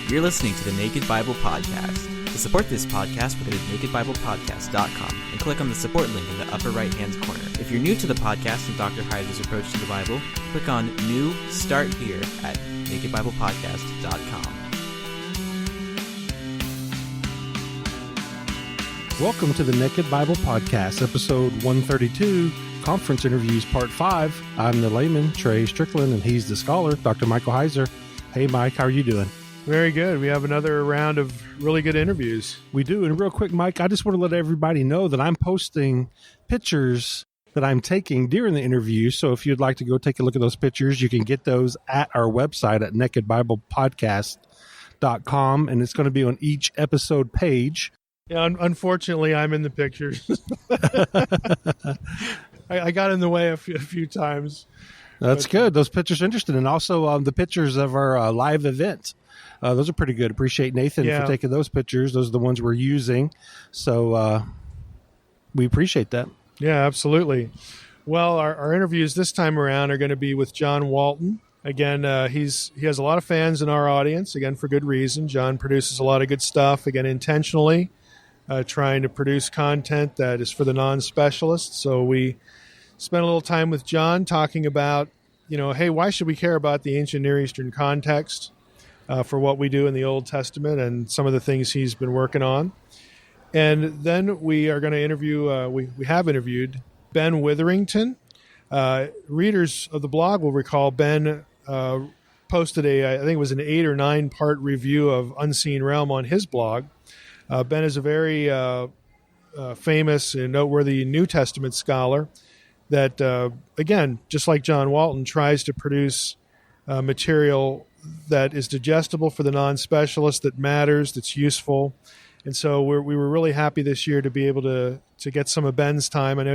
You're listening to the Naked Bible Podcast. To support this podcast, go to nakedbiblepodcast.com and click on the support link in the upper right-hand corner. If you're new to the podcast and Dr. Heiser's approach to the Bible, click on New Start Here at nakedbiblepodcast.com. Welcome to the Naked Bible Podcast, episode 132, Conference Interviews, Part 5. I'm the layman, Trey Strickland, and he's the scholar, Dr. Michael Heiser. Hey, Mike, how are you doing? Very good. We have another round of really good interviews. We do. And real quick, Mike, I just want to let everybody know that I'm posting pictures that I'm taking during the interview. So if you'd like to go take a look at those pictures, you can get those at our website at nakedbiblepodcast.com. And it's going to be on each episode page. Yeah, unfortunately, I'm in the pictures. I got in the way a few times. That's good. Those pictures are interesting. And also the pictures of our live event. Those are pretty good. Appreciate Nathan for taking those pictures. Those are the ones we're using. So we appreciate that. Yeah, absolutely. Well, our interviews this time around are going to be with John Walton. Again, he has a lot of fans in our audience, again, for good reason. John produces a lot of good stuff, again, intentionally. Trying to produce content that is for the non-specialists. So we spent a little time with John talking about, hey, why should we care about the ancient Near Eastern context for what we do in the Old Testament and some of the things he's been working on. And then we are going to interview, we have interviewed Ben Witherington. Readers of the blog will recall Ben posted I think it was an 8 or 9 part review of Unseen Realm on his blog. Ben is a very famous and noteworthy New Testament scholar that, again, just like John Walton, tries to produce material that is digestible for the non-specialist, that matters, that's useful. And so we were really happy this year to be able to get some of Ben's time. I know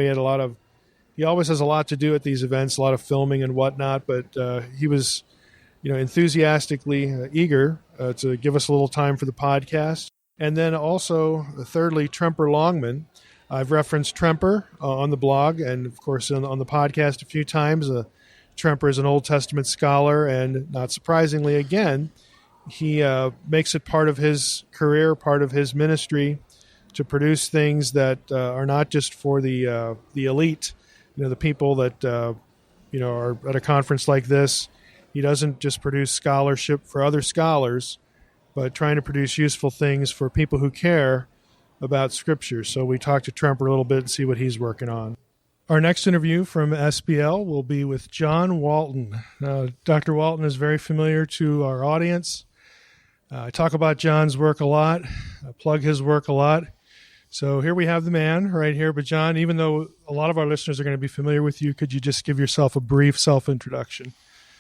he always has a lot to do at these events, a lot of filming and whatnot, but he was, enthusiastically eager to give us a little time for the podcast. And then also, thirdly, Tremper Longman. I've referenced Tremper on the blog and, of course, on the podcast a few times. Tremper is an Old Testament scholar, and not surprisingly, again, he makes it part of his career, part of his ministry, to produce things that are not just for the elite, the people that are at a conference like this. He doesn't just produce scholarship for other scholars, but trying to produce useful things for people who care about Scripture. So we talked to Tremper a little bit and see what he's working on. Our next interview from SBL will be with John Walton. Dr. Walton is very familiar to our audience. I talk about John's work a lot. I plug his work a lot. So here we have the man right here. But John, even though a lot of our listeners are going to be familiar with you, could you just give yourself a brief self-introduction?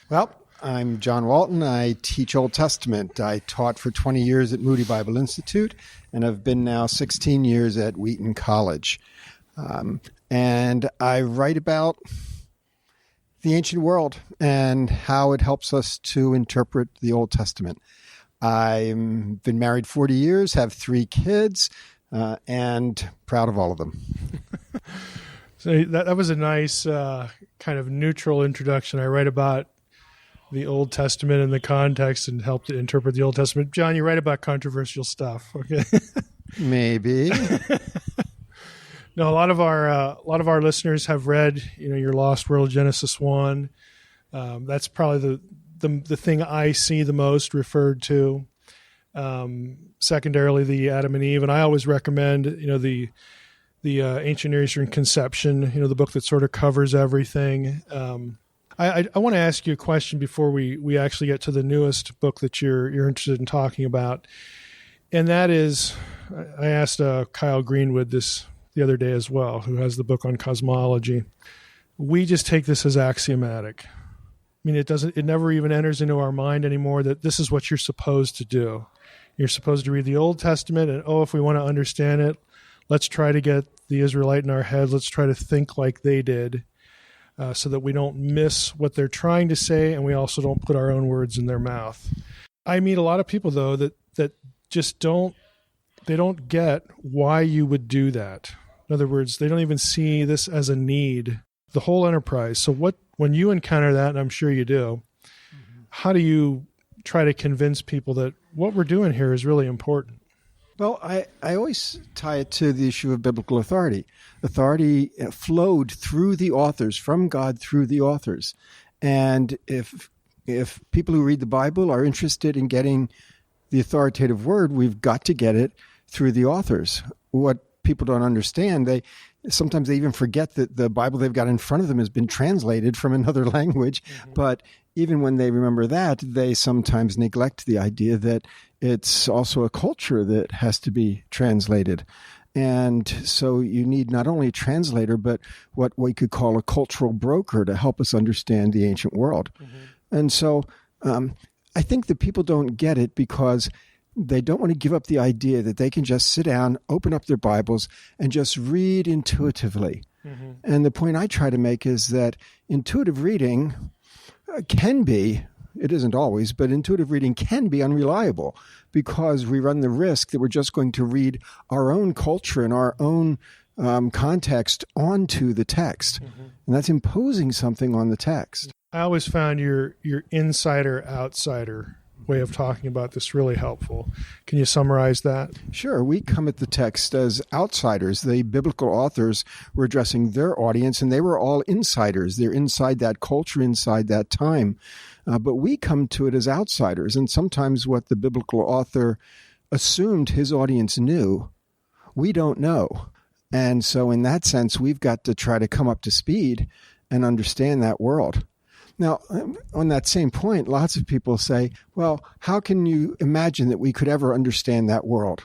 Well, I'm John Walton. I teach Old Testament. I taught for 20 years at Moody Bible Institute, and I've been now 16 years at Wheaton College. And I write about the ancient world and how it helps us to interpret the Old Testament. I've been married 40 years, have 3 kids, and proud of all of them. So that was a nice kind of neutral introduction. I write about the Old Testament and the context and help to interpret the Old Testament. John, you write about controversial stuff, okay? Maybe. No, a lot of our listeners have read, your Lost World Genesis 1. That's probably the thing I see the most referred to. Secondarily, the Adam and Eve, and I always recommend, the Ancient Near Eastern Conception, the book that sort of covers everything. I want to ask you a question before we actually get to the newest book that you're interested in talking about, and that is, I asked Kyle Greenwood this the other day as well, who has the book on cosmology. We just take this as axiomatic. I mean, it never even enters into our mind anymore that this is what you're supposed to do. You're supposed to read the Old Testament, and if we want to understand it, let's try to get the Israelite in our head. Let's try to think like they did. So that we don't miss what they're trying to say, and we also don't put our own words in their mouth. I meet a lot of people, though, that just don't get why you would do that. In other words, they don't even see this as a need, the whole enterprise. So when you encounter that, and I'm sure you do, how do you try to convince people that what we're doing here is really important. Well, I always tie it to the issue of biblical authority. Authority flowed through the authors, from God through the authors. And if people who read the Bible are interested in getting the authoritative word, we've got to get it through the authors. What people don't understand, sometimes they even forget that the Bible they've got in front of them has been translated from another language. Mm-hmm. But even when they remember that, they sometimes neglect the idea that it's also a culture that has to be translated. And so you need not only a translator, but what we could call a cultural broker to help us understand the ancient world. Mm-hmm. And so I think that people don't get it because they don't want to give up the idea that they can just sit down, open up their Bibles, and just read intuitively. Mm-hmm. And the point I try to make is that intuitive reading can be, it isn't always, but intuitive reading can be unreliable because we run the risk that we're just going to read our own culture and our own context onto the text. Mm-hmm. And that's imposing something on the text. I always found your insider-outsider way of talking about this really helpful. Can you summarize that? Sure. We come at the text as outsiders. The biblical authors were addressing their audience, and they were all insiders. They're inside that culture, inside that time. But we come to it as outsiders, and sometimes what the biblical author assumed his audience knew, we don't know. And so in that sense, we've got to try to come up to speed and understand that world. Now, on that same point, lots of people say, well, how can you imagine that we could ever understand that world?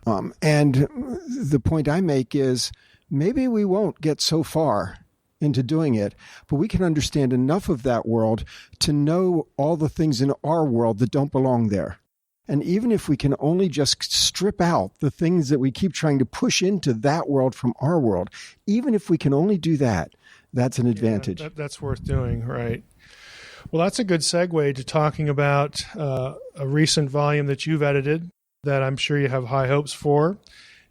Mm-hmm. And the point I make is maybe we won't get so far into doing it, but we can understand enough of that world to know all the things in our world that don't belong there. And even if we can only just strip out the things that we keep trying to push into that world from our world, even if we can only do that, that's an advantage. Yeah, that's worth doing, right? Well, that's a good segue to talking about a recent volume that you've edited that I'm sure you have high hopes for,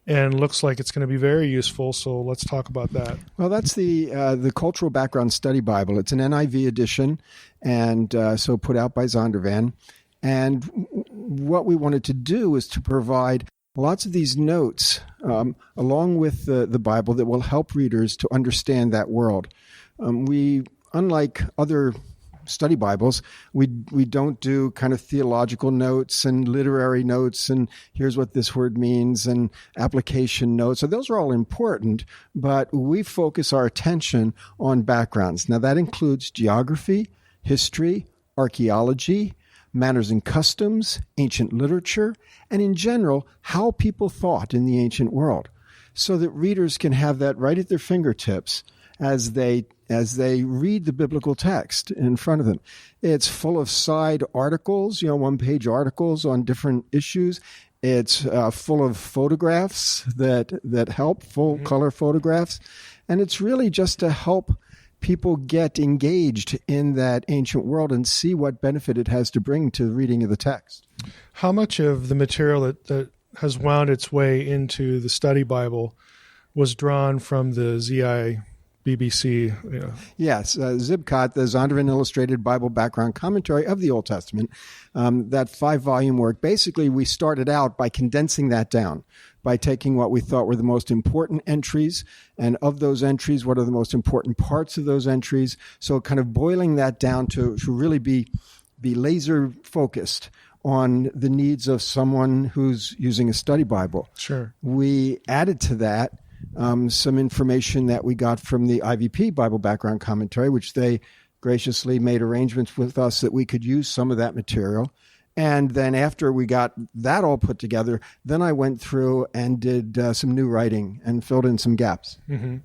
and looks like it's going to be very useful. So let's talk about that. Well, that's the Cultural Background Study Bible. It's an NIV edition, and so put out by Zondervan. And what we wanted to do is to provide lots of these notes along with the Bible that will help readers to understand that world. We, unlike other study Bibles, we don't do kind of theological notes and literary notes and here's what this word means and application notes. So those are all important, but we focus our attention on backgrounds. Now that includes geography, history, archaeology, manners and customs, ancient literature, and in general, how people thought in the ancient world, so that readers can have that right at their fingertips as they read the biblical text in front of them. It's full of side articles, one-page articles on different issues. It's full of photographs that help, full color photographs. And it's really just to help people get engaged in that ancient world and see what benefit it has to bring to the reading of the text. How much of the material that has wound its way into the study Bible was drawn from the ZI BBC? Yes, Zibcot, the Zondervan Illustrated Bible Background Commentary of the Old Testament, that 5-volume work. Basically, we started out by condensing that down, by taking what we thought were the most important entries, and of those entries, what are the most important parts of those entries. So kind of boiling that down to really be laser focused on the needs of someone who's using a study Bible. Sure. We added to that some information that we got from the IVP Bible Background Commentary, which they graciously made arrangements with us that we could use some of that material. And then after we got that all put together, then I went through and did some new writing and filled in some gaps. Mm-hmm.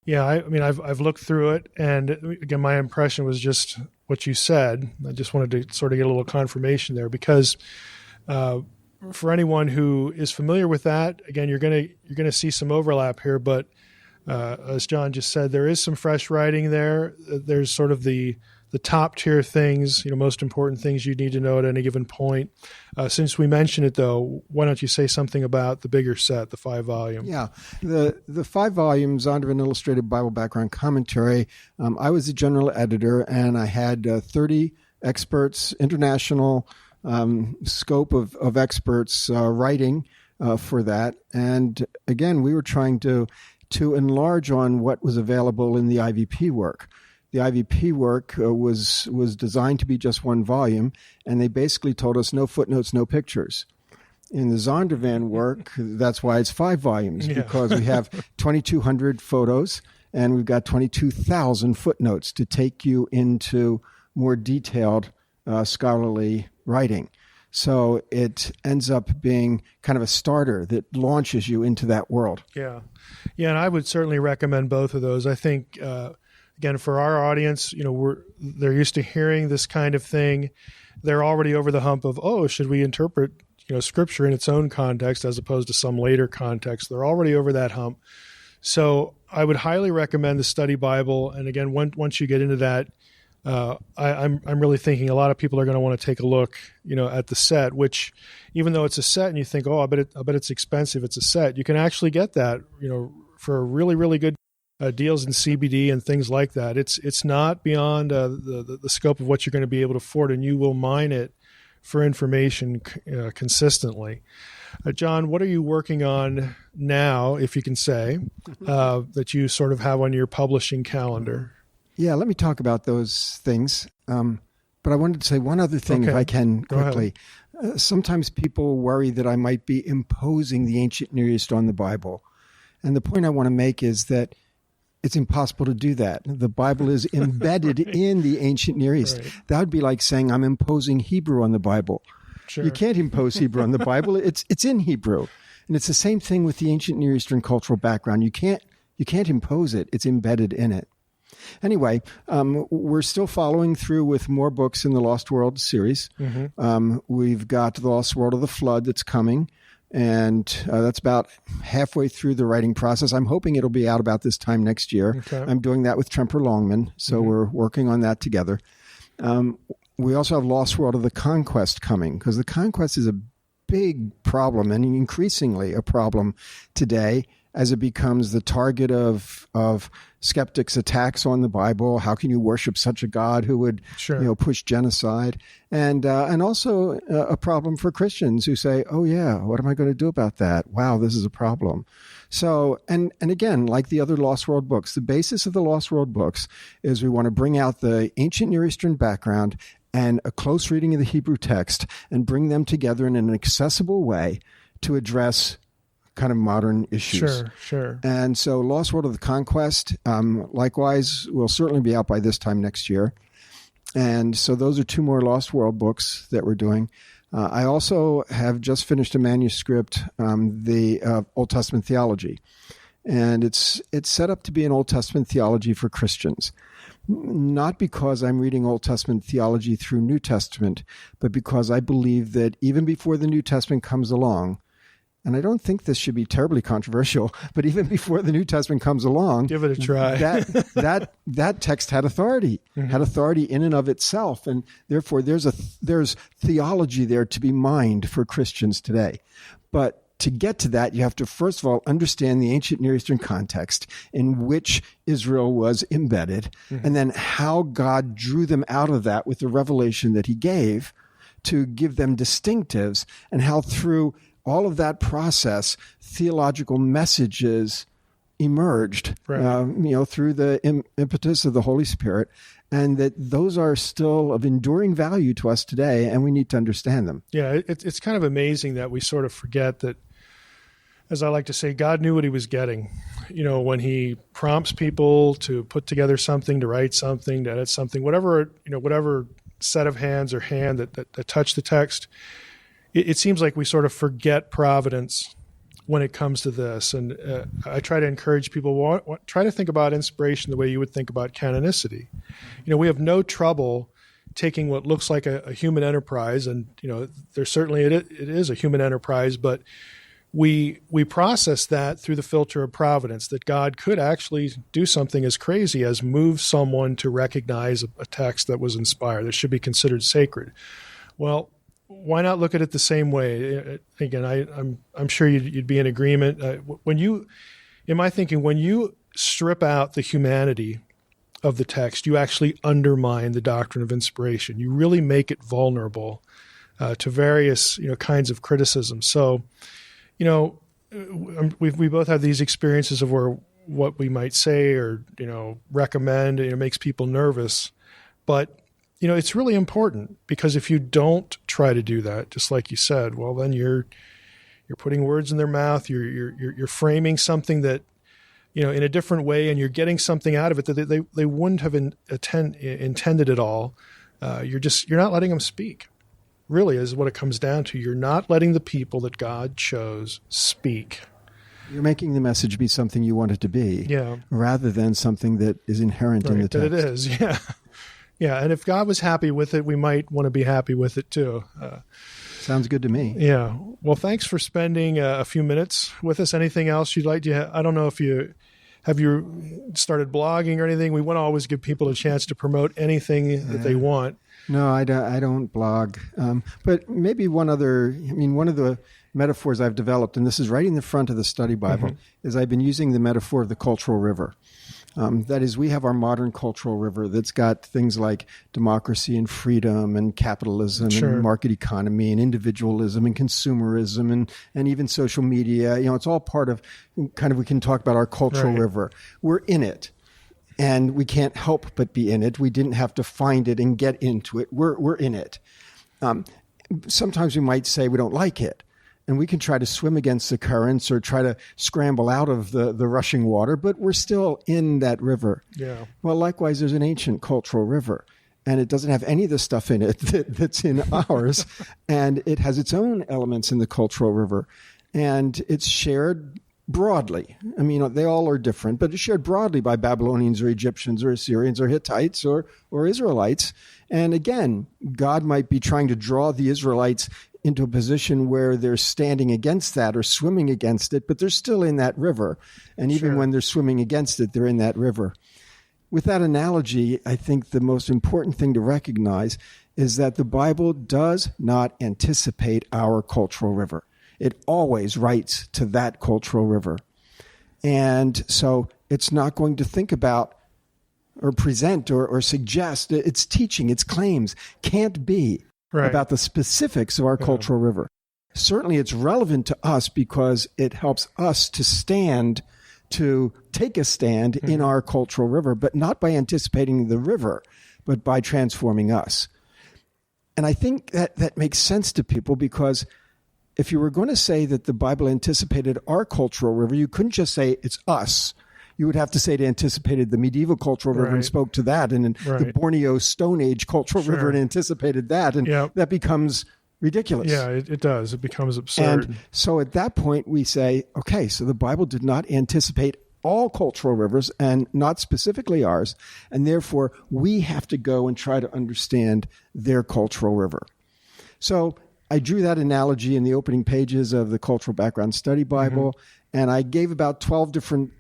Yeah, I mean, I've looked through it, and again, my impression was just what you said. I just wanted to sort of get a little confirmation there because for anyone who is familiar with that, again, you're gonna see some overlap here, but as John just said, there is some fresh writing there. There's sort of the top tier things, most important things you need to know at any given point. Since we mentioned it, though, why don't you say something about the bigger set, the 5-volume? Yeah, the 5-volume Zondervan Illustrated Bible Background Commentary. I was the general editor, and I had 30 experts, international scope of experts writing for that. And again, we were trying to enlarge on what was available in the IVP work. The IVP work was designed to be just one volume, and they basically told us no footnotes, no pictures. In the Zondervan work, that's why it's 5 volumes, because we have 2,200 photos, and we've got 22,000 footnotes to take you into more detailed scholarly writing. So it ends up being kind of a starter that launches you into that world. Yeah, and I would certainly recommend both of those. I think, again, for our audience, they're used to hearing this kind of thing. They're already over the hump of, should we interpret Scripture in its own context as opposed to some later context? They're already over that hump. So I would highly recommend the Study Bible. And again, once you get into that, I'm really thinking a lot of people are going to want to take a look, at the set. Which, even though it's a set, and you think, I bet it's expensive. It's a set. You can actually get that, for really, really good deals in CBD and things like that. It's not beyond the scope of what you're going to be able to afford, and you will mine it for information consistently. John, what are you working on now, if you can say, that you sort of have on your publishing calendar? Yeah, let me talk about those things. But I wanted to say one other thing, if I can, quickly. Sometimes people worry that I might be imposing the ancient Near East on the Bible. And the point I want to make is that it's impossible to do that. The Bible is embedded in the ancient Near East. Right. That would be like saying I'm imposing Hebrew on the Bible. Sure. You can't impose Hebrew on the Bible. It's in Hebrew. And it's the same thing with the ancient Near Eastern cultural background. You can't impose it. It's embedded in it. Anyway, we're still following through with more books in the Lost World series. Mm-hmm. We've got The Lost World of the Flood that's coming. And that's about halfway through the writing process. I'm hoping it'll be out about this time next year. Okay. I'm doing that with Tremper Longman, so we're working on that together. We also have Lost World of the Conquest coming, because the Conquest is a big problem, and increasingly a problem today, as it becomes the target of skeptics' attacks on the Bible. How can you worship such a God who would push genocide? And also a problem for Christians who say, oh yeah, what am I going to do about that? Wow, this is a problem. So, and again, like the other Lost World books, the basis of the Lost World books is we want to bring out the ancient Near Eastern background and a close reading of the Hebrew text and bring them together in an accessible way to address kind of modern issues. Sure. And so Lost World of the Conquest, likewise, will certainly be out by this time next year. And so those are 2 more Lost World books that we're doing. I also have just finished a manuscript, the Old Testament theology. And it's set up to be an Old Testament theology for Christians. Not because I'm reading Old Testament theology through New Testament, but because I believe that even before the New Testament comes along, and I don't think this should be terribly controversial, but even before the New Testament comes along, give it a try. that text had authority, had authority in and of itself, and therefore there's theology there to be mined for Christians today. But to get to that, you have to first of all understand the ancient Near Eastern context in which Israel was embedded, and then how God drew them out of that with the revelation that He gave to give them distinctives, and how through all of that process, theological messages emerged, through the impetus of the Holy Spirit, and that those are still of enduring value to us today, and we need to understand them. Yeah, it's kind of amazing that we sort of forget that, as I like to say, God knew what He was getting. When He prompts people to put together something, to write something, to edit something, whatever set of hands or hand that touch the text, it seems like we sort of forget providence when it comes to this. And I try to encourage people, try to think about inspiration the way you would think about canonicity. We have no trouble taking what looks like a human enterprise, and there's certainly it is a human enterprise, but we process that through the filter of providence, that God could actually do something as crazy as move someone to recognize a text that was inspired, that should be considered sacred. Well, why not look at it the same way? Again, I'm sure you'd be in agreement. In my thinking, when you strip out the humanity of the text, you actually undermine the doctrine of inspiration. You really make it vulnerable to various kinds of criticism. So, we both have these experiences of where what we might say or recommend makes people nervous, but it's really important, because if you don't try to do that, just like you said, well, then you're putting words in their mouth. You're framing something that in a different way, and you're getting something out of it that they wouldn't have intended at all. You're not letting them speak. Really, is what it comes down to. You're not letting the people that God chose speak. You're making the message be something you want it to be, rather than something that is inherent in the text. That it is, yeah. Yeah, and if God was happy with it, we might want to be happy with it too. Sounds good to me. Yeah. Well, thanks for spending a few minutes with us. Anything else you'd like to? I don't know if you started blogging or anything. We want to always give people a chance to promote anything that they want. No, I don't blog. But maybe one of the metaphors I've developed, and this is right in the front of the study Bible, is I've been using the metaphor of the cultural river. That is, we have our modern cultural river that's got things like democracy and freedom and capitalism and market economy and individualism and consumerism and even social media. It's all part of we can talk about our cultural river. We're in it. And we can't help but be in it. We didn't have to find it and get into it. We're in it. Sometimes we might say we don't like it. And we can try to swim against the currents or try to scramble out of the rushing water, but we're still in that river. Yeah. Well, likewise, there's an ancient cultural river, and it doesn't have any of the stuff in it that's in ours, and it has its own elements in the cultural river, and it's shared broadly. They all are different, but it's shared broadly by Babylonians or Egyptians or Assyrians or Hittites or Israelites. And again, God might be trying to draw the Israelites into a position where they're standing against that or swimming against it, but they're still in that river. And even when they're swimming against it, they're in that river. With that analogy, I think the most important thing to recognize is that the Bible does not anticipate our cultural river. It always writes to that cultural river. And so it's not going to think about or present or suggest its teaching, its claims can't be about the specifics of our cultural river. Certainly it's relevant to us because it helps us to take a stand in our cultural river, but not by anticipating the river, but by transforming us. And I think that makes sense to people, because if you were going to say that the Bible anticipated our cultural river, you couldn't just say it's us. You would have to say it anticipated the medieval cultural river and spoke to that, and the Borneo Stone Age cultural river and anticipated that, and that becomes ridiculous. Yeah, it does. It becomes absurd. And so at that point we say, okay, so the Bible did not anticipate all cultural rivers and not specifically ours, and therefore we have to go and try to understand their cultural river. So I drew that analogy in the opening pages of the Cultural Background Study Bible, and I gave about 12 different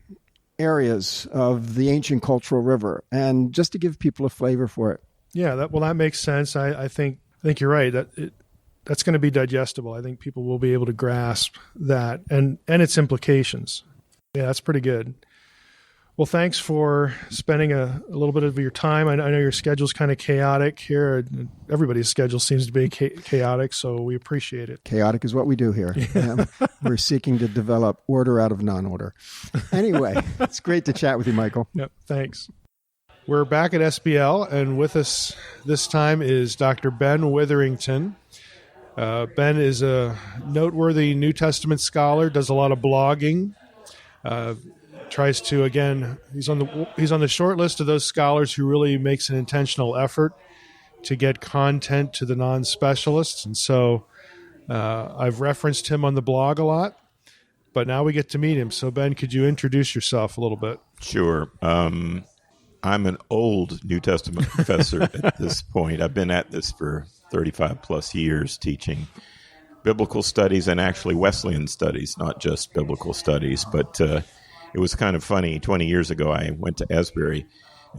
areas of the ancient cultural river, and just to give people a flavor for it. Yeah, that makes sense. I think you're right. That's going to be digestible. I think people will be able to grasp that and its implications. Yeah, that's pretty good. Well, thanks for spending a little bit of your time. I know your schedule's kind of chaotic here. Everybody's schedule seems to be chaotic, so we appreciate it. Chaotic is what we do here. Yeah. We're seeking to develop order out of non-order. Anyway, it's great to chat with you, Michael. Yep, thanks. We're back at SBL, and with us this time is Dr. Ben Witherington. Ben is a noteworthy New Testament scholar, does a lot of blogging, tries to, again, he's on the short list of those scholars who really makes an intentional effort to get content to the non-specialists. And so I've referenced him on the blog a lot, but now we get to meet him. So Ben, could you introduce yourself a little bit? Sure. I'm an old New Testament professor at this point. I've been at this for 35 plus years teaching biblical studies and actually Wesleyan studies, not just biblical studies, but it was kind of funny. 20 years ago, I went to Asbury,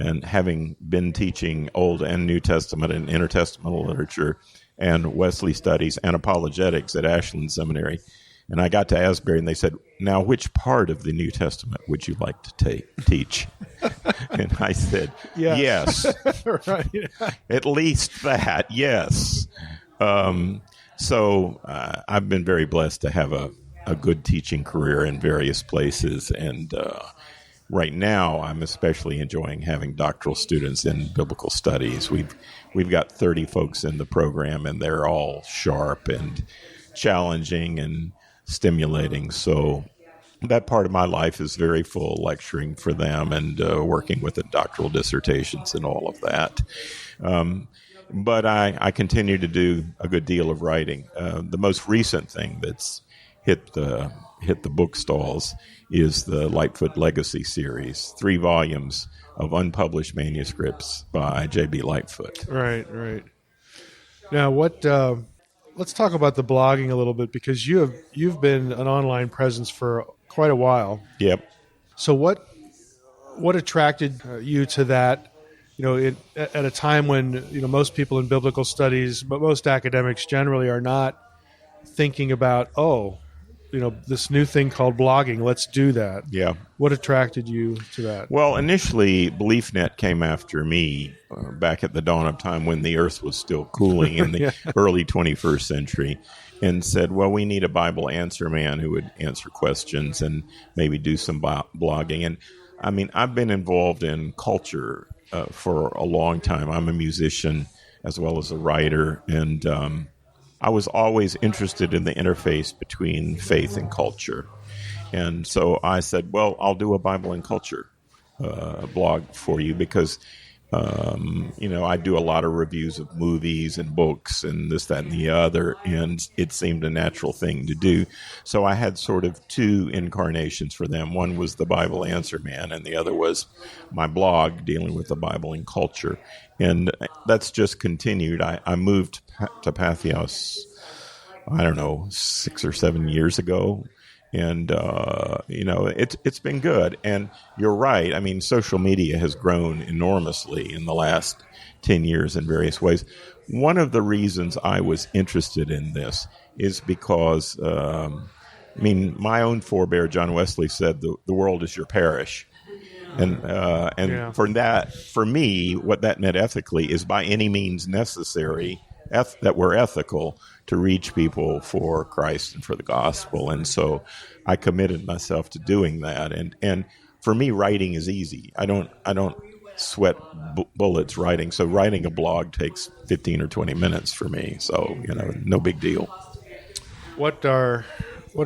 and having been teaching Old and New Testament and intertestamental literature and Wesley studies and apologetics at Ashland Seminary, and I got to Asbury, and they said, now, which part of the New Testament would you like to teach? And I said, yes. Right. At least that, yes. So I've been very blessed to have a good teaching career in various places, and right now I'm especially enjoying having doctoral students in biblical studies. We've got 30 folks in the program, and they're all sharp and challenging and stimulating. So that part of my life is very full, lecturing for them and working with the doctoral dissertations and all of that. But I continue to do a good deal of writing. The most recent thing that's hit the bookstalls is the Lightfoot Legacy series, 3 volumes of unpublished manuscripts by J.B. Lightfoot. Right. Now, let's talk about the blogging a little bit, because you've been an online presence for quite a while. Yep. So what attracted you to that? At a time when most people in biblical studies, but most academics generally, are not thinking about this new thing called blogging. Let's do that. Yeah. What attracted you to that? Well, initially, BeliefNet came after me back at the dawn of time when the earth was still cooling in the early 21st century, and said, well, we need a Bible answer man who would answer questions and maybe do some blogging. And I mean, I've been involved in culture for a long time. I'm a musician as well as a writer, and I was always interested in the interface between faith and culture. And so I said, well, I'll do a Bible and culture blog for you, because I do a lot of reviews of movies and books and this, that, and the other, and it seemed a natural thing to do. So I had sort of 2 incarnations for them. One was the Bible Answer Man, and the other was my blog dealing with the Bible and culture. And that's just continued. I moved to Patheos, 6 or 7 years ago. And, it's been good. And you're right. I mean, social media has grown enormously in the last 10 years in various ways. One of the reasons I was interested in this is because, my own forebear, John Wesley, said the world is your parish. And for me, what that meant ethically is by any means necessary that we're ethical to reach people for Christ and for the gospel. And so I committed myself to doing that. And for me, writing is easy. I don't sweat bullets writing. So writing a blog takes 15 or 20 minutes for me. So, no big deal. What are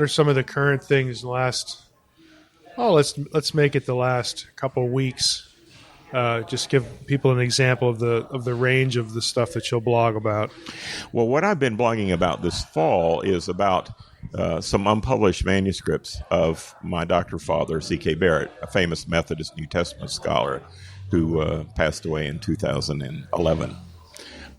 some of the current things in the last, let's make it the last couple of weeks? Just give people an example of the range of the stuff that you'll blog about. Well, what I've been blogging about this fall is about some unpublished manuscripts of my Dr. Father, C.K. Barrett, a famous Methodist New Testament scholar who passed away in 2011.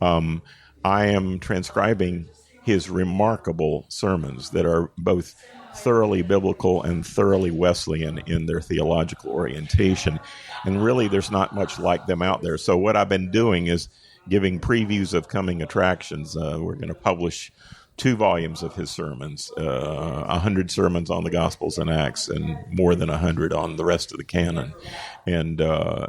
I am transcribing his remarkable sermons that are both thoroughly biblical and thoroughly Wesleyan in their theological orientation. And really, there's not much like them out there. So what I've been doing is giving previews of coming attractions. We're going to publish 2 volumes of his sermons, 100 sermons on the Gospels and Acts, and more than 100 on the rest of the canon. And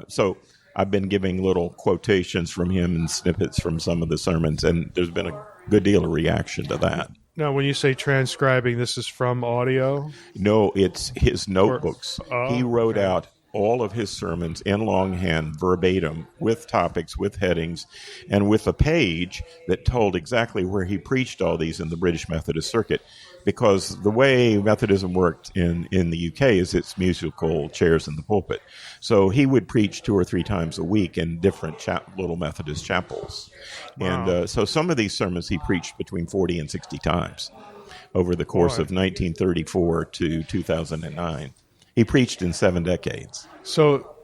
so I've been giving little quotations from him and snippets from some of the sermons, and there's been a good deal of reaction to that. Now, when you say transcribing, this is from audio? No, it's his notebooks. He wrote out all of his sermons in longhand, verbatim, with topics, with headings, and with a page that told exactly where he preached all these in the British Methodist circuit. Because the way Methodism worked in the UK is it's musical chairs in the pulpit. So he would preach 2 or 3 times a week in different little Methodist chapels. Wow. And so some of these sermons he preached between 40 and 60 times over the course of 1934 to 2009. He preached in 7 decades. So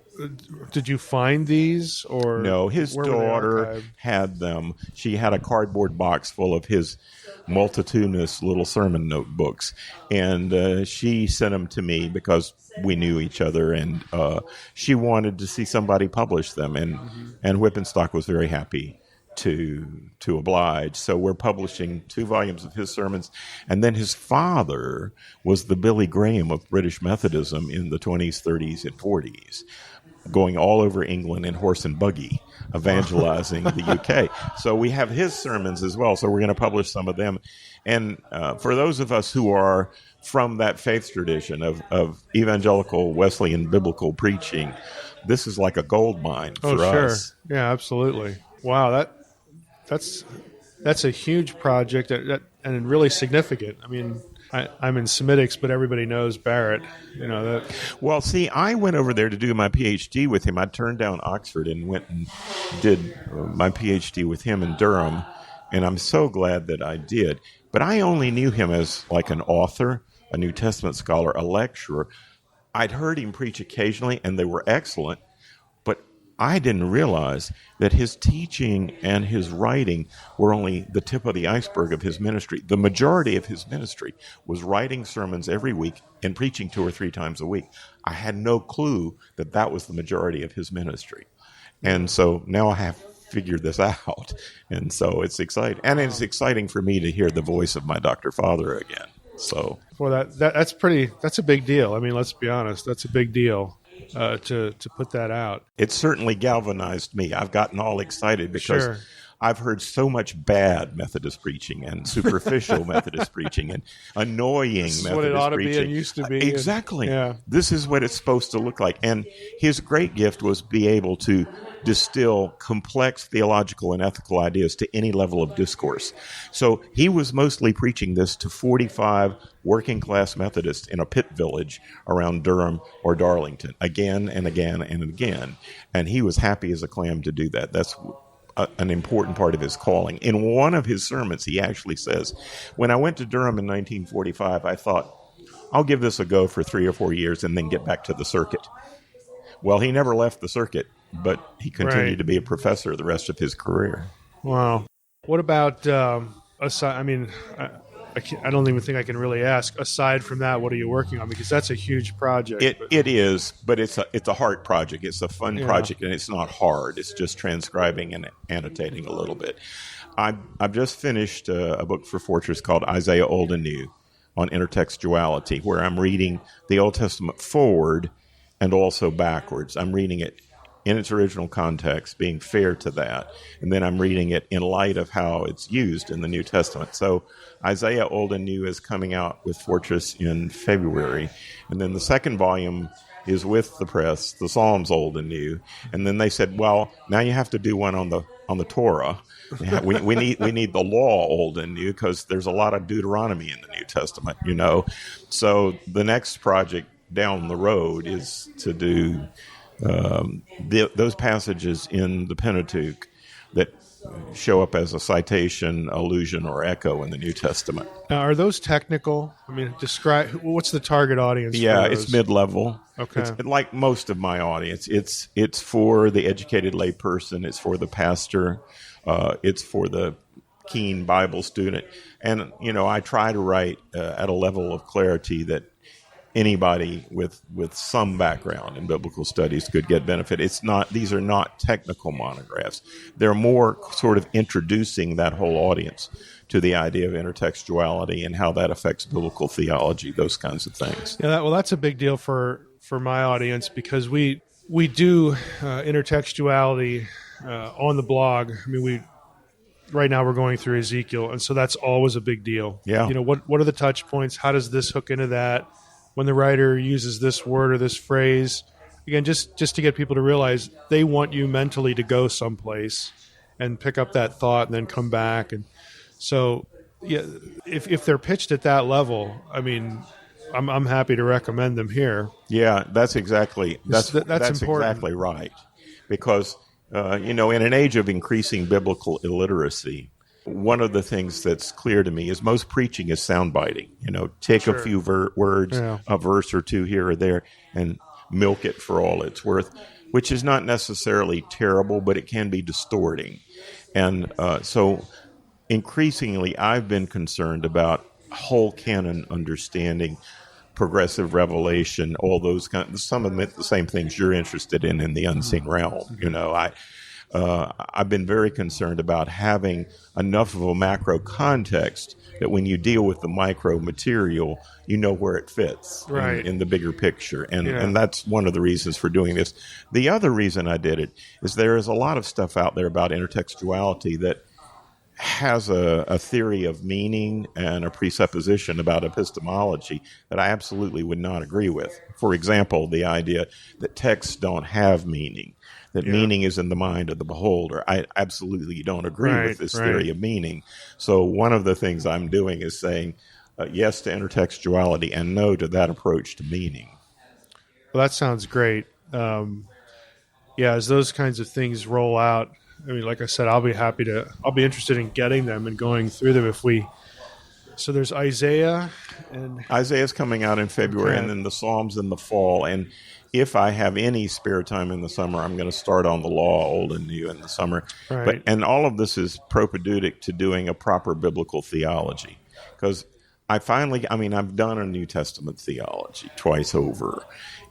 did you find these? Or no, his daughter had them. She had a cardboard box full of his multitudinous little sermon notebooks, and she sent them to me because we knew each other, and she wanted to see somebody publish them, and Whippenstock was very happy to oblige. So we're publishing 2 volumes of his sermons, and then his father was the Billy Graham of British Methodism in the 20s, 30s, and 40s. going all over England in horse and buggy, evangelizing the UK. So we have his sermons as well. So we're going to publish some of them. And for those of us who are from that faith tradition of evangelical Wesleyan biblical preaching, this is like a gold mine for us. Yeah, absolutely. Wow, that's a huge project and really significant. I mean, I'm in Semitics, but everybody knows Barrett. You know that. Well, see, I went over there to do my PhD with him. I turned down Oxford and went and did my PhD with him in Durham, and I'm so glad that I did. But I only knew him as like an author, a New Testament scholar, a lecturer. I'd heard him preach occasionally, and they were excellent. I didn't realize that his teaching and his writing were only the tip of the iceberg of his ministry. The majority of his ministry was writing sermons every week and preaching 2 or 3 times a week. I had no clue that that was the majority of his ministry. And so now I have figured this out. And so it's exciting. And it's exciting for me to hear the voice of my Dr. Father again. So, well, that's a big deal. I mean, let's be honest, that's a big deal. To put that out. It certainly galvanized me. I've gotten all excited because I've heard so much bad Methodist preaching and superficial Methodist preaching and annoying Methodist preaching. This is what it ought to be and used to be. Exactly. This is what it's supposed to look like. And his great gift was be able to distill complex theological and ethical ideas to any level of discourse. So he was mostly preaching this to 45 working-class Methodists in a pit village around Durham or Darlington, again and again and again. And he was happy as a clam to do that. That's an important part of his calling. In one of his sermons, he actually says, when I went to Durham in 1945, I thought, I'll give this a go for 3 or 4 years and then get back to the circuit. Well, he never left the circuit, but he continued to be a professor the rest of his career. Wow. What about, aside, I mean, I don't even think I can really ask, aside from that, what are you working on? Because that's a huge project. It is, but it's a heart project. It's a fun project, and it's not hard. It's just transcribing and annotating a little bit. I've just finished a book for Fortress called Isaiah Old and New on intertextuality, where I'm reading the Old Testament forward and also backwards. I'm reading it in its original context, being fair to that, and then I'm reading it in light of how it's used in the New Testament. So Isaiah Old and New is coming out with Fortress in February, and then the second volume is with the press, the Psalms Old and New, and then they said, well, now you have to do one on the Torah. we need the law Old and New because there's a lot of Deuteronomy in the New Testament, you know. So the next project down the road is to do those passages in the Pentateuch that show up as a citation, allusion, or echo in the New Testament. Now, are those technical? I mean, describe what's the target audience? Yeah, it's mid-level. Okay, it's like most of my audience. It's for the educated lay person. It's for the pastor. It's for the keen Bible student. And I try to write at a level of clarity that anybody with some background in biblical studies could get benefit. These are not technical monographs. They're more sort of introducing that whole audience to the idea of intertextuality and how that affects biblical theology, those kinds of things. Yeah, that's a big deal for my audience because we do intertextuality on the blog. I mean, right now we're going through Ezekiel, and so that's always a big deal. Yeah. What are the touch points? How does this hook into that? When the writer uses this word or this phrase, again, just to get people to realize they want you mentally to go someplace and pick up that thought and then come back. And so, yeah, if they're pitched at that level, I mean, I'm happy to recommend them here. Yeah, that's exactly that's exactly right. Because in an age of increasing biblical illiteracy, one of the things that's clear to me is most preaching is soundbiting. Take a few words, a verse or two here or there, and milk it for all it's worth, which is not necessarily terrible, but it can be distorting. And so increasingly, I've been concerned about whole canon understanding, progressive revelation, all those some of the same things you're interested in the unseen realm. I've been very concerned about having enough of a macro context that when you deal with the micro material, you know where it fits in the bigger picture. And that's one of the reasons for doing this. The other reason I did it is there is a lot of stuff out there about intertextuality that has a theory of meaning and a presupposition about epistemology that I absolutely would not agree with. For example, the idea that texts don't have meaning, that meaning is in the mind of the beholder. I absolutely don't agree with this theory of meaning. So one of the things I'm doing is saying yes to intertextuality and no to that approach to meaning. Well, that sounds great. As those kinds of things roll out, I mean, like I said, I'll be interested in getting them and going through them so there's Isaiah. And Isaiah's coming out in February, and then the Psalms in the fall. And if I have any spare time in the summer, I'm going to start on the law, old and new, in the summer. Right. And all of this is propedeutic to doing a proper biblical theology. Because I've done a New Testament theology twice over.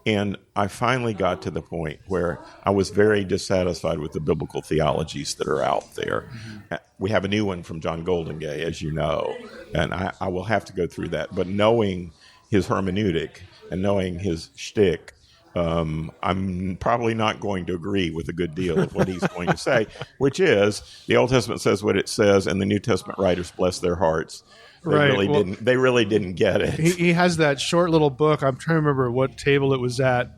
And I finally got to the point where I was very dissatisfied with the biblical theologies that are out there. Mm-hmm. We have a new one from John Goldingay, as you know, and I will have to go through that. But knowing his hermeneutic and knowing his shtick, I'm probably not going to agree with a good deal of what he's going to say, which is the Old Testament says what it says, and the New Testament writers, bless their hearts, They really didn't get it. He has that short little book. I'm trying to remember what table it was at,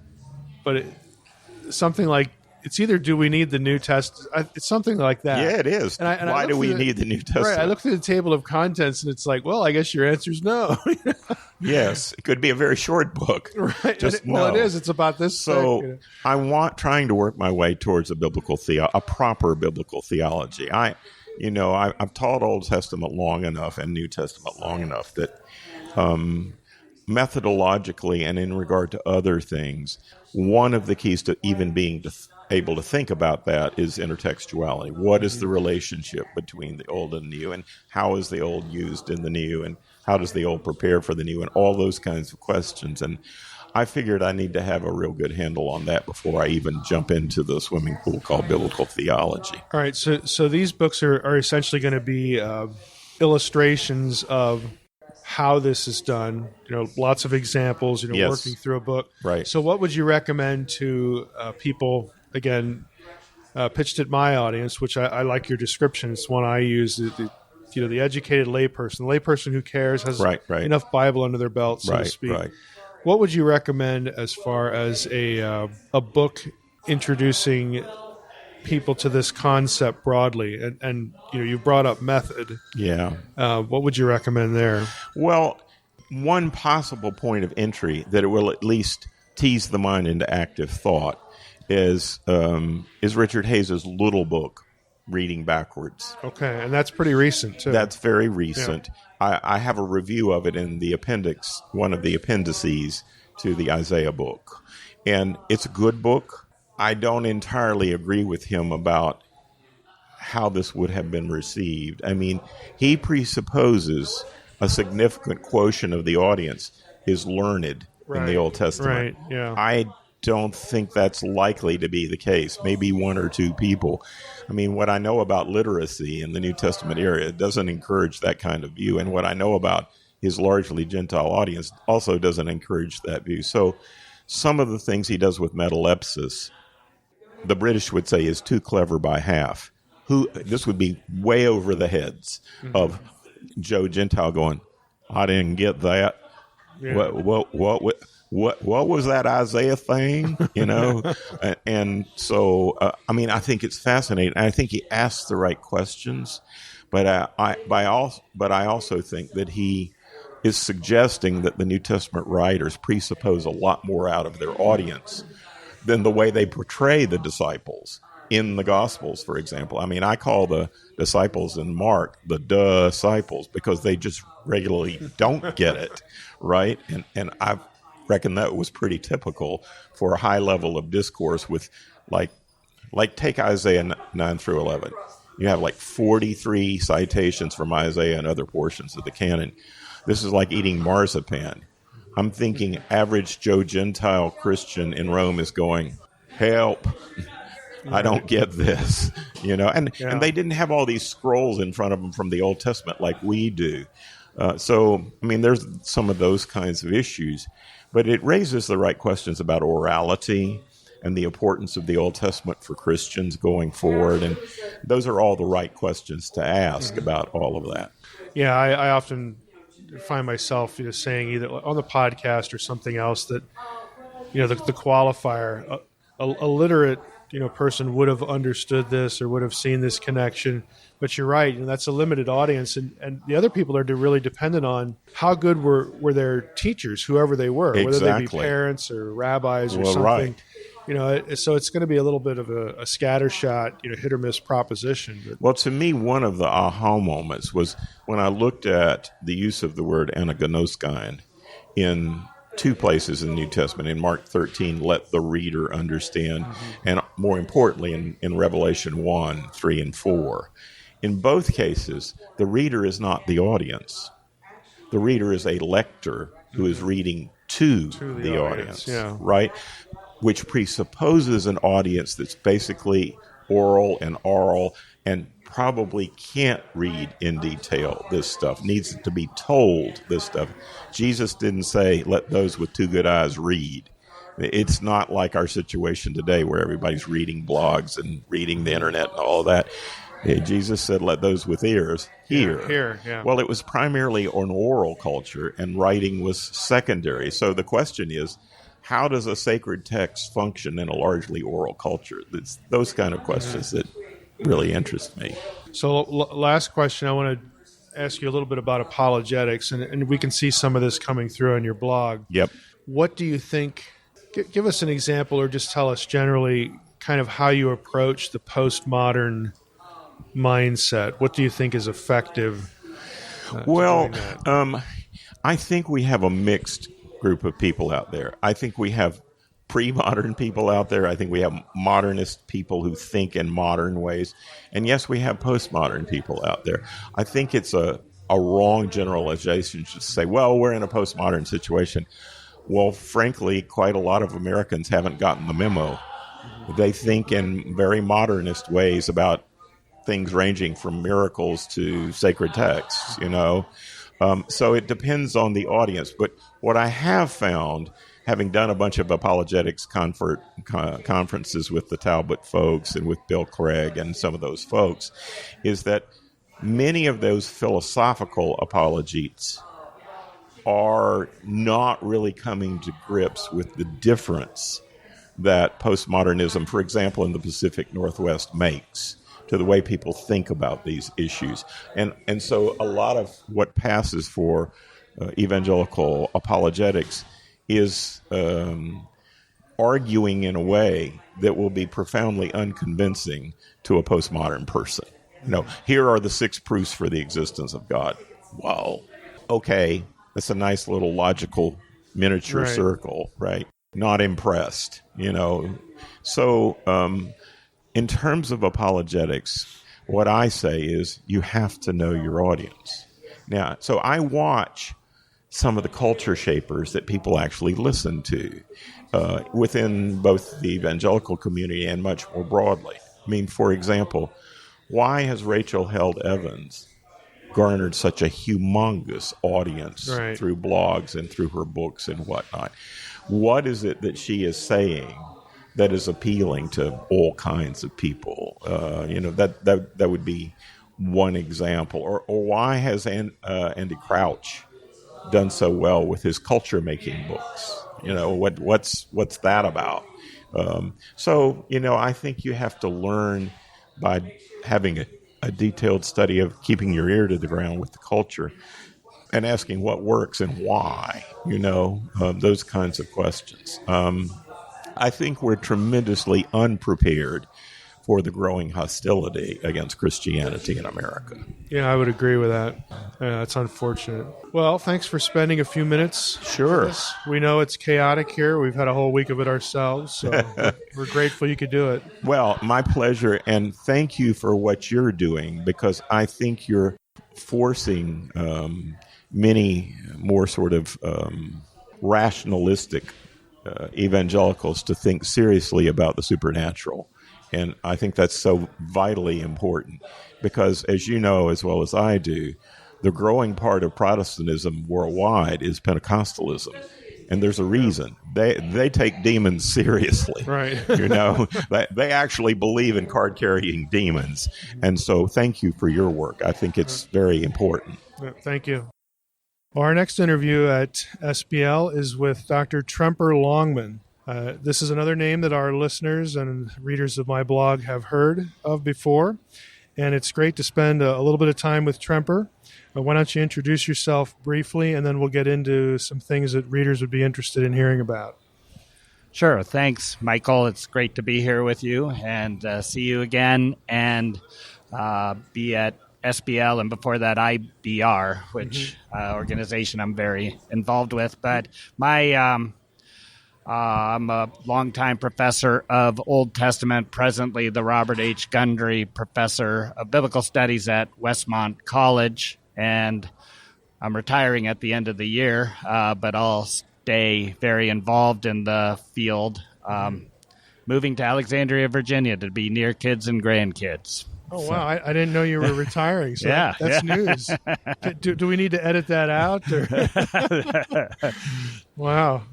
but something like, it's either do we need the New Testament? It's something like that. Yeah, it is. Why do we need the New Testament? Right. I looked through the table of contents, and it's like, well, I guess your answer is no. Yes, it could be a very short book. Right. Well, it is. It's about this. So I'm trying to work my way towards a proper biblical theology. I've taught Old Testament long enough and New Testament long enough that methodologically and in regard to other things, one of the keys to even being able to think about that is intertextuality. What is the relationship between the Old and New, and how is the Old used in the New, and how does the Old prepare for the New, and all those kinds of questions. And I figured I need to have a real good handle on that before I even jump into the swimming pool called biblical theology. All right, so these books are essentially going to be illustrations of how this is done. Lots of examples. Yes. Working through a book. Right. So, what would you recommend to people? Again, pitched at my audience, which I like your description. It's one I use. The educated layperson, the layperson who cares, has enough Bible under their belt, so to speak. Right. What would you recommend as far as a book introducing people to this concept broadly? And you brought up method. Yeah. What would you recommend there? Well, one possible point of entry that it will at least tease the mind into active thought is Richard Heiser's little book, Reading Backwards. Okay, and that's pretty recent, too. That's very recent. Yeah. I have a review of it in the appendix, one of the appendices to the Isaiah book. And it's a good book. I don't entirely agree with him about how this would have been received. I mean, he presupposes a significant quotient of the audience is learned in the Old Testament. Right, yeah. I don't think that's likely to be the case. Maybe one or two people. I mean, what I know about literacy in the New Testament era doesn't encourage that kind of view. And what I know about his largely Gentile audience also doesn't encourage that view. So some of the things he does with metalepsis, the British would say is too clever by half. This would be way over the heads of Joe Gentile going, I didn't get that. Yeah. What was that Isaiah thing? And so I think it's fascinating. I think he asks the right questions, but I also think that he is suggesting that the New Testament writers presuppose a lot more out of their audience than the way they portray the disciples in the Gospels, for example. I mean, I call the disciples in Mark the disciples because they just regularly don't get it, right? And I reckon that was pretty typical for a high level of discourse with, like take Isaiah 9 through 11. You have like 43 citations from Isaiah and other portions of the canon. This is like eating marzipan. I'm thinking average Joe Gentile Christian in Rome is going, help. I don't get this, and they didn't have all these scrolls in front of them from the Old Testament like we do. There's some of those kinds of issues, but it raises the right questions about orality and the importance of the Old Testament for Christians going forward. And those are all the right questions to ask about all of that. Yeah, I often find myself saying either on the podcast or something else that, the qualifier, a literate person would have understood this or would have seen this connection. But you're right, and that's a limited audience. And the other people are really dependent on how good were their teachers, whoever they were, whether they be parents or rabbis or something. Right. So it's going to be a little bit of a scattershot, hit or miss proposition. But. Well, to me, one of the aha moments was when I looked at the use of the word anagnoskine in two places in the New Testament. In Mark 13, let the reader understand, and more importantly, in Revelation 1, 3, and 4. In both cases, the reader is not the audience. The reader is a lector who is reading to the audience, right? Which presupposes an audience that's basically oral and oral and probably can't read in detail this stuff, needs to be told this stuff. Jesus didn't say, let those with two good eyes read. It's not like our situation today where everybody's reading blogs and reading the internet and all that. Jesus said, let those with ears hear. Well, it was primarily an oral culture, and writing was secondary. So the question is, how does a sacred text function in a largely oral culture? It's those kind of questions that really interest me. So last question, I want to ask you a little bit about apologetics, and we can see some of this coming through on your blog. Yep. What do you think, give us an example or just tell us generally kind of how you approach the postmodern mindset. What do you think is effective? I think we have a mixed group of people out there. I think we have pre-modern people out there. I think we have modernist people who think in modern ways. And yes, we have postmodern people out there. I think it's a wrong generalization to say, well, we're in a postmodern situation. Well, frankly, quite a lot of Americans haven't gotten the memo. They think in very modernist ways about things ranging from miracles to sacred texts, So it depends on the audience. But what I have found, having done a bunch of apologetics conferences with the Talbot folks and with Bill Craig and some of those folks, is that many of those philosophical apologetes are not really coming to grips with the difference that postmodernism, for example, in the Pacific Northwest makes to the way people think about these issues. And so a lot of what passes for evangelical apologetics is arguing in a way that will be profoundly unconvincing to a postmodern person. Here are the 6 proofs for the existence of God. Wow. Okay, that's a nice little logical miniature circle, right? Not impressed, So in terms of apologetics, what I say is you have to know your audience. Now, so I watch some of the culture shapers that people actually listen to within both the evangelical community and much more broadly. I mean, for example, why has Rachel Held Evans garnered such a humongous audience through blogs and through her books and whatnot? What is it that she is saying that is appealing to all kinds of people? That would be one example. Or why has Andy Crouch done so well with his culture making books? What's that about? I think you have to learn by having a detailed study of keeping your ear to the ground with the culture and asking what works and why, those kinds of questions. I think we're tremendously unprepared for the growing hostility against Christianity in America. Yeah, I would agree with that. It's unfortunate. Well, thanks for spending a few minutes. Sure. We know it's chaotic here. We've had a whole week of it ourselves, so we're grateful you could do it. Well, my pleasure, and thank you for what you're doing, because I think you're forcing many more sort of rationalistic evangelicals to think seriously about the supernatural And I think that's so vitally important because, as you know as well as I do, the growing part of Protestantism worldwide is Pentecostalism. And there's a reason. They take demons seriously. Right. They actually believe in card-carrying demons. And so thank you for your work. I think it's very important. Thank you. Well, our next interview at SBL is with Dr. Tremper Longman. This is another name that our listeners and readers of my blog have heard of before. And it's great to spend a little bit of time with Tremper. Why don't you introduce yourself briefly, and then we'll get into some things that readers would be interested in hearing about. Sure. Thanks, Michael. It's great to be here with you and see you again and be at SBL and before that IBR, which organization I'm very involved with. But I'm a longtime professor of Old Testament, presently the Robert H. Gundry Professor of Biblical Studies at Westmont College, and I'm retiring at the end of the year, but I'll stay very involved in the field, moving to Alexandria, Virginia to be near kids and grandkids. Oh, wow. I didn't know you were retiring, so Yeah, that's news. Do we need to edit that out? Or? Wow.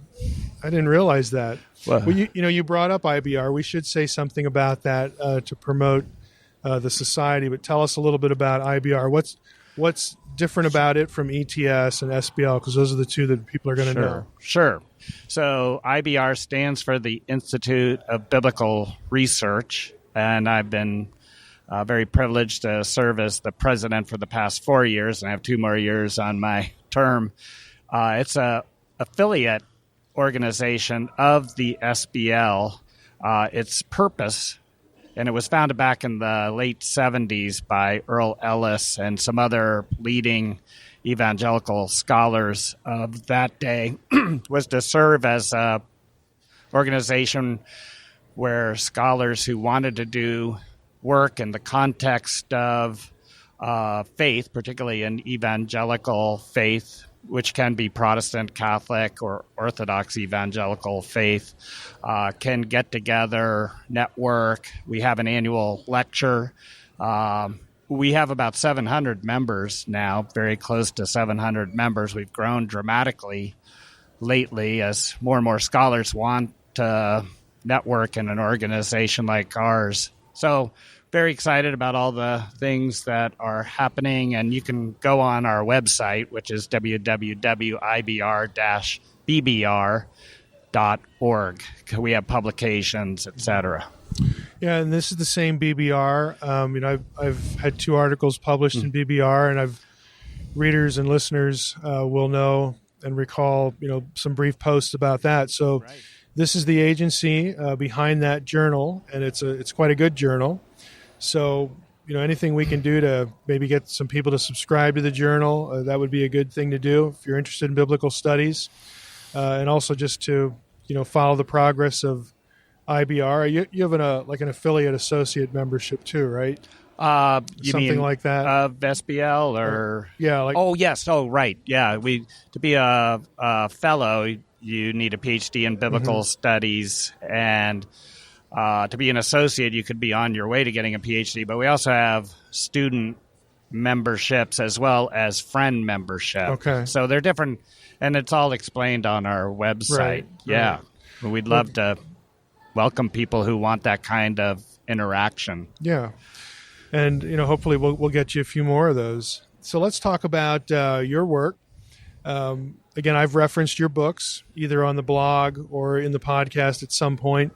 I didn't realize that. Well, you brought up IBR. We should say something about that to promote the society, but tell us a little bit about IBR. What's different about it from ETS and SBL? Because those are the two that people are going to know. Sure. So IBR stands for the Institute of Biblical Research, and I've been very privileged to serve as the president for the past 4 years, and I have 2 more years on my term. It's a affiliate organization of the SBL. Its purpose, and it was founded back in the late 70s by Earl Ellis and some other leading evangelical scholars of that day, was to serve as an organization where scholars who wanted to do work in the context of faith, particularly in evangelical faith, which can be Protestant, Catholic, or Orthodox evangelical faith, can get together, network. We have an annual lecture. We have about 700 members now, very close to 700 members. We've grown dramatically lately as more and more scholars want to network in an organization like ours. So very excited about all the things that are happening, and you can go on our website, which is www.ibr-bbr.org. We have publications, etc. Yeah, and this is the same BBR. I've had 2 articles published in BBR, and readers and listeners will know and recall, some brief posts about that. So This is the agency behind that journal, and it's quite a good journal. So, anything we can do to maybe get some people to subscribe to the journal, that would be a good thing to do if you're interested in biblical studies. And also just to, follow the progress of IBR. You have an affiliate associate membership too, right? Something like that of SBL or yeah. Oh yes. Oh right. Yeah. To be a fellow, you need a PhD in biblical studies, and to be an associate, you could be on your way to getting a PhD. But we also have student memberships as well as friend membership. Okay. So they're different, and it's all explained on our website. Right. Yeah. Right. We'd love to welcome people who want that kind of interaction. Yeah. And, hopefully we'll get you a few more of those. So let's talk about your work. Again, I've referenced your books either on the blog or in the podcast at some point.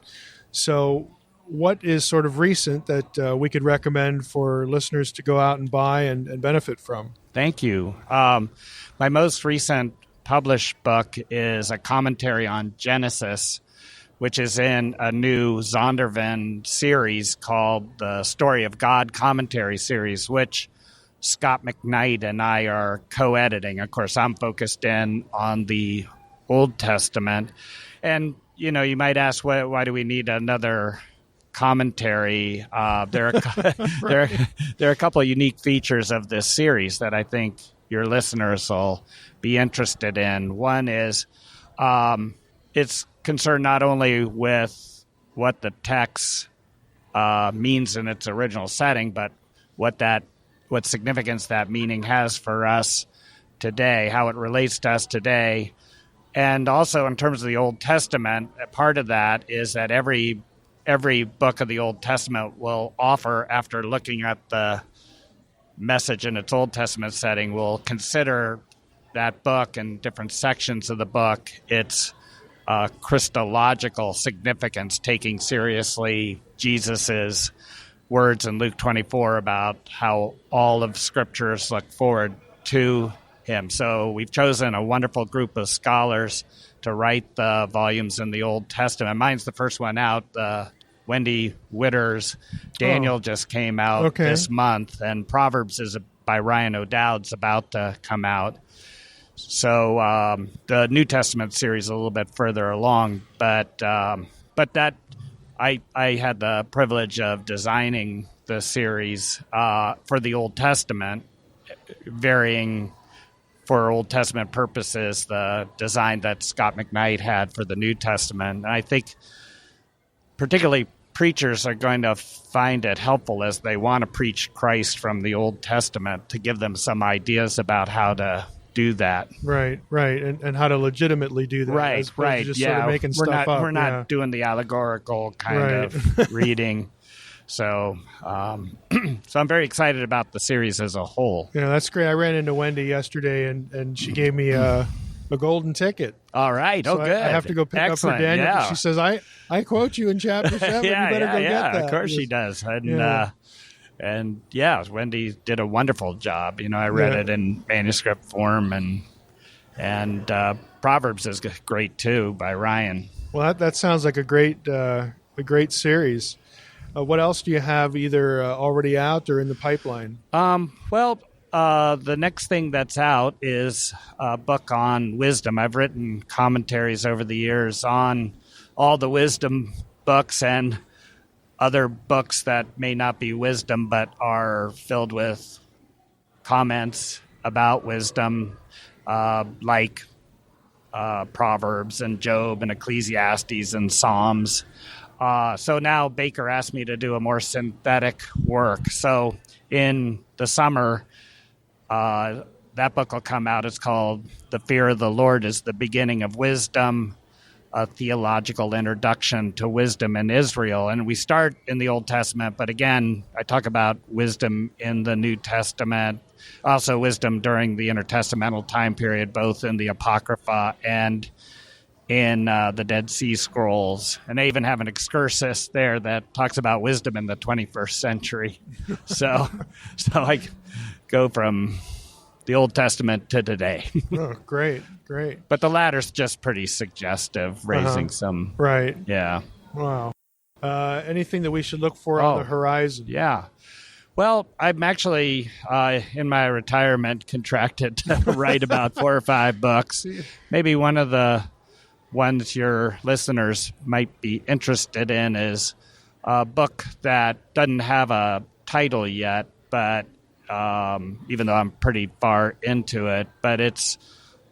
So what is sort of recent that we could recommend for listeners to go out and buy and benefit from? Thank you. My most recent published book is a commentary on Genesis, which is in a new Zondervan series called the Story of God Commentary Series, which Scott McKnight and I are co-editing. Of course, I'm focused in on the Old Testament. And, you might ask, why do we need another commentary? There are a couple of unique features of this series that I think your listeners will be interested in. One is it's concerned not only with what the texts means in its original setting, but what significance that meaning has for us today, how it relates to us today. And also in terms of the Old Testament, part of that is that every book of the Old Testament will offer, after looking at the message in its Old Testament setting, will consider that book and different sections of the book, its Christological significance, taking seriously Jesus's words in Luke 24 about how all of Scriptures look forward to him. So we've chosen a wonderful group of scholars to write the volumes in the Old Testament. Mine's the first one out. Wendy Witter's Daniel just came out this month, and Proverbs is by Ryan O'Dowd's about to come out. So the New Testament series is a little bit further along, but that I had the privilege of designing the series for the Old Testament, varying for Old Testament purposes the design that Scott McKnight had for the New Testament. And I think particularly preachers are going to find it helpful as they want to preach Christ from the Old Testament to give them some ideas about how to do that. Right. And how to legitimately do that. Right. Just sort of making stuff up. We're not doing the allegorical kind of reading. So so I'm very excited about the series as a whole. Yeah, that's great. I ran into Wendy yesterday, and she gave me a golden ticket. All right. So good. I have to go pick up for Daniel. Yeah. She says, I quote you in chapter 7. You better go get that. Of course she does. And Wendy did a wonderful job. I read it in manuscript form, and Proverbs is great too by Ryan. Well, that sounds like a great series. What else do you have either already out or in the pipeline? The next thing that's out is a book on wisdom. I've written commentaries over the years on all the wisdom books and other books that may not be wisdom but are filled with comments about wisdom, like Proverbs and Job and Ecclesiastes and Psalms. So now Baker asked me to do a more synthetic work. So in the summer, that book will come out. It's called The Fear of the Lord is the Beginning of Wisdom, a Theological Introduction to Wisdom in Israel. And we start in the Old Testament, but again, I talk about wisdom in the New Testament, also wisdom during the intertestamental time period, both in the Apocrypha and in the Dead Sea Scrolls. And they even have an excursus there that talks about wisdom in the 21st century. So I go from the Old Testament to today. Oh, great. But the latter's just pretty suggestive, raising some... Right. Yeah. Wow. Anything that we should look for on the horizon? Yeah. Well, I'm actually, in my retirement, contracted to write about 4 or 5 books. Maybe one of the ones your listeners might be interested in is a book that doesn't have a title yet, but even though I'm pretty far into it, but it's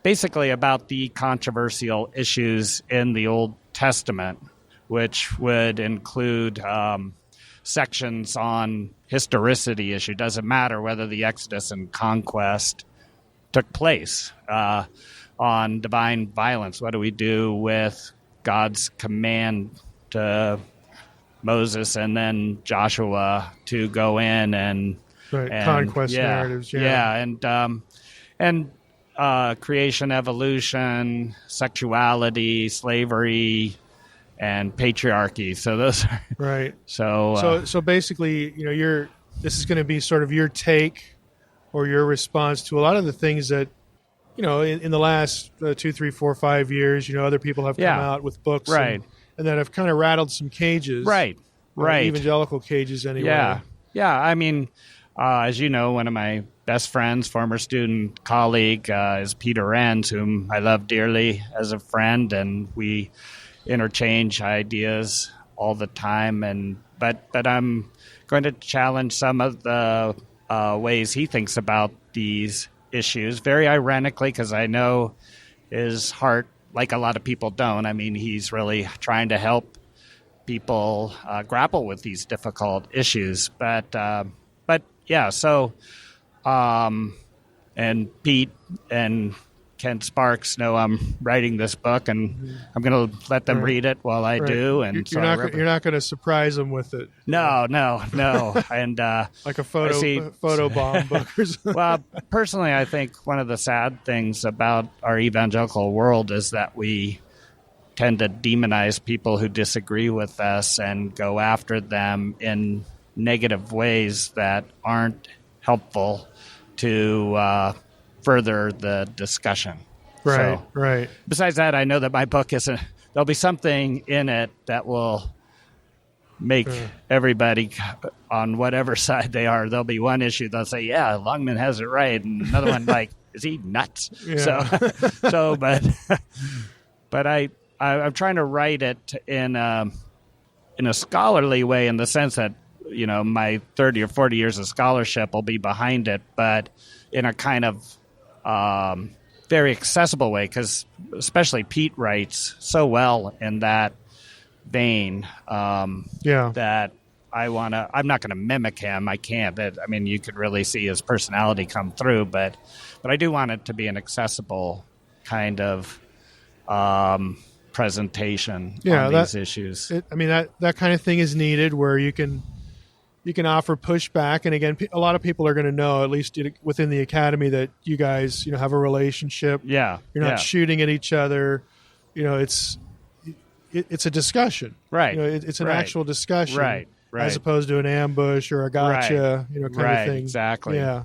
basically about the controversial issues in the Old Testament, which would include sections on historicity issue. Doesn't matter whether the Exodus and conquest took place. On divine violence, what do we do with God's command to Moses and then Joshua to go in and conquest narratives, and creation, evolution, sexuality, slavery, and patriarchy. So those are right. So basically, this is going to be sort of your take or your response to a lot of the things that in the last 2, 3, 4, 5 years, other people have come out with books, and that have kind of rattled some cages, right, evangelical cages, anyway. Yeah. I mean, as you know, one of my best friends, former student colleague, is Peter Enns, whom I love dearly as a friend, and we interchange ideas all the time. But I'm going to challenge some of the ways he thinks about these issues, very ironically, because I know his heart, like a lot of people don't. I mean, he's really trying to help people grapple with these difficult issues. But yeah, so and Pete and Kent Sparks know I'm writing this book, and I'm going to let them read it while I do. And you're not going to surprise them with it. No. And like a photo bomb book or something. Well, personally, I think one of the sad things about our evangelical world is that we tend to demonize people who disagree with us and go after them in negative ways that aren't helpful to further the discussion. Right. Besides that, I know that my book there'll be something in it that will make everybody on whatever side they are. There'll be one issue they'll say, "Yeah, Longman has it right," and another one like, "Is he nuts?" Yeah. But I'm trying to write it in a scholarly way, in the sense that my 30 or 40 years of scholarship will be behind it, but in a kind of very accessible way, because especially Pete writes so well in that vein that I'm not going to mimic him. I can't. You could really see his personality come through, but I do want it to be an accessible kind of presentation on these issues. That kind of thing is needed, where you can offer pushback. And again, a lot of people are going to know, at least within the academy, that you guys, have a relationship. Yeah. You're not shooting at each other. It's a discussion. Right. It's an actual discussion. Right. As opposed to an ambush or a gotcha, kind of thing. Exactly. Yeah.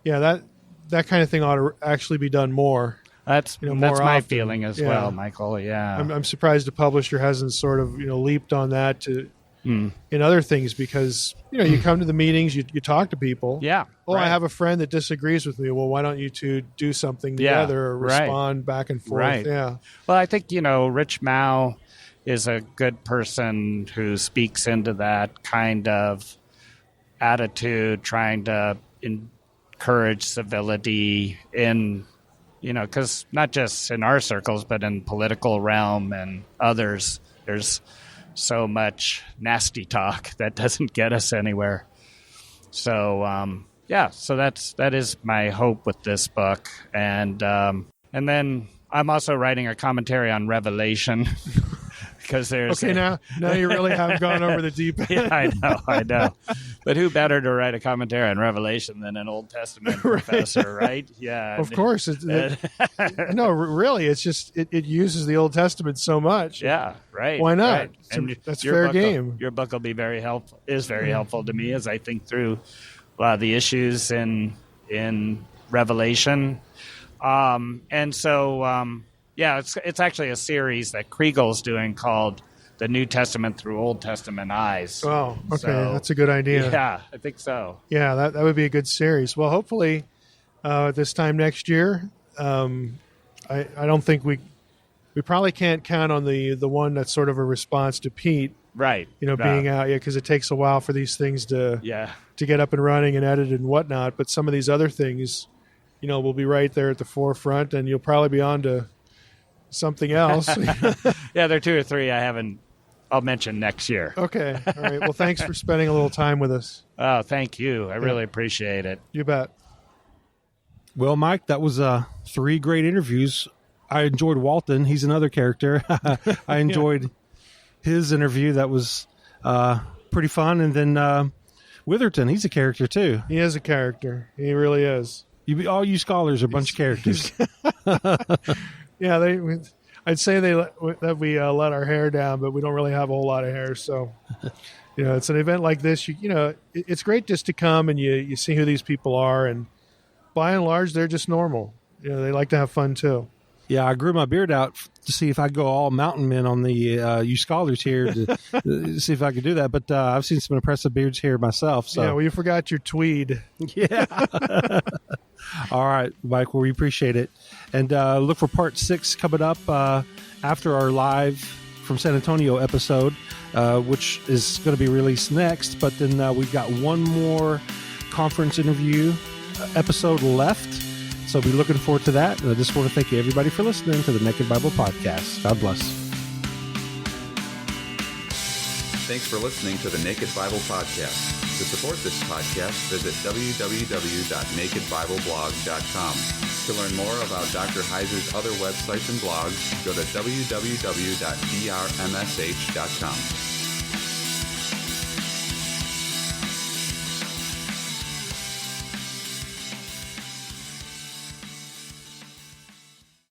That kind of thing ought to actually be done more. That's more my often. feeling as well, Michael. Yeah. I'm surprised the publisher hasn't sort of, leaped on that in other things, because you come to the meetings, you talk to people. Yeah. I have a friend that disagrees with me. Well, why don't you two do something together or respond back and forth? Right. Yeah. Well, I think Rich Mao is a good person who speaks into that kind of attitude, trying to encourage civility in because not just in our circles, but in political realm and others, there's so much nasty talk that doesn't get us anywhere. So, so that is my hope with this book. And then I'm also writing a commentary on Revelation. Because there's now you really have gone over the deep end. Yeah, I know. But who better to write a commentary on Revelation than an Old Testament professor, right? Yeah. Of course. No, really, it's just it uses the Old Testament so much. Yeah, right. Why not? Right. And that's fair game. Your book will be very helpful. Is very helpful to me as I think through a lot of the issues in Revelation, and so. Yeah, it's actually a series that Kriegel's doing called The New Testament Through Old Testament Eyes. Oh, okay. So, that's a good idea. Yeah, I think so. Yeah, that would be a good series. Well, hopefully this time next year, I don't think we probably can't count on the one that's sort of a response to Pete. Right. Being out, because it takes a while for these things to get up and running and edited and whatnot. But some of these other things, will be right there at the forefront, and you'll probably be on to something else. Yeah, there are 2 or 3 I'll mention next year. Okay. All right. Well, thanks for spending a little time with us. Oh, thank you. I really appreciate it. You bet. Well, Mike, that was 3 great interviews. I enjoyed Walton. He's another character. I enjoyed his interview. That was pretty fun. And then Witherington, he's a character too. He is a character. He really is. All you scholars are a bunch of characters. Yeah, I'd say that we let our hair down, but we don't really have a whole lot of hair. So, it's an event like this. It's great just to come and you see who these people are, and by and large, they're just normal. They like to have fun too. Yeah, I grew my beard out to see if I could go all mountain men on the you scholars here to see if I could do that. But I've seen some impressive beards here myself. So. Yeah, well, you forgot your tweed. Yeah. All right, Mike. Well, we appreciate it. And look for part 6 coming up after our live from San Antonio episode, which is going to be released next. But then we've got one more conference interview episode left. So be looking forward to that. And I just want to thank you, everybody, for listening to the Naked Bible Podcast. God bless. thanks for listening to the Naked Bible Podcast. To support this podcast, visit www.nakedbibleblog.com. To learn more about Dr. Heiser's other websites and blogs, go to www.drmsh.com.